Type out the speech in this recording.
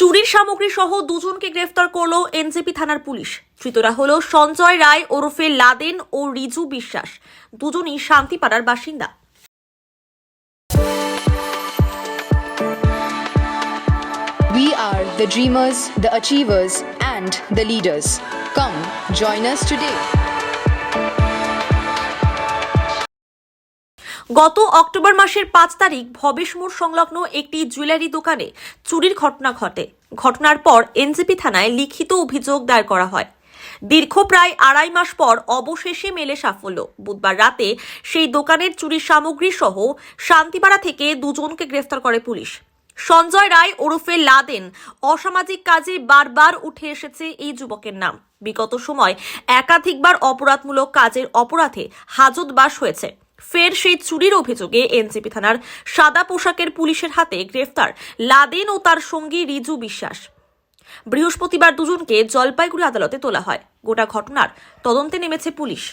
চুরির সামগ্রী সহ দুজনকে গ্রেফতার করল এনজেপি থানার পুলিশ। ধৃতরা হল সঞ্জয় রায় ওরফে লাদেন ও রিজু বিশ্বাস। দুজনই শান্তিপাড়ার বাসিন্দা। We are the dreamers, the achievers, and the leaders. Come, join us today. গত অক্টোবর মাসের 5 তারিখ ভবেশ মোড় সংলগ্ন একটি জুয়েলারি দোকানে চুরির ঘটনা ঘটে। ঘটনার পর এনজেপি থানায় লিখিত অভিযোগ দায়ের করা হয়। দীর্ঘ প্রায় 2.5 মাস পর অবশেষে মেলে সাফল্য। বুধবার রাতে সেই দোকানের চুরির সামগ্রী সহ শান্তিপাড়া থেকে দুজনকে গ্রেফতার করে পুলিশ। সঞ্জয় রায় ওরফে লাদেন অসামাজিক কাজে বারবার উঠে এসেছে এই যুবকের নাম। বিগত সময় একাধিকবার অপরাধমূলক কাজের অপরাধে হাজতবাস হয়েছে। ফের সেই চুরির অভিযোগে এনজেপি থানার সাদা পোশাকের পুলিশের হাতে গ্রেফতার লাদেন ও তার সঙ্গী রিজু বিশ্বাস। বৃহস্পতিবার দুজনকে জলপাইগুড়ি আদালতে তোলা হয়। গোটা ঘটনার তদন্তে নেমেছে পুলিশ।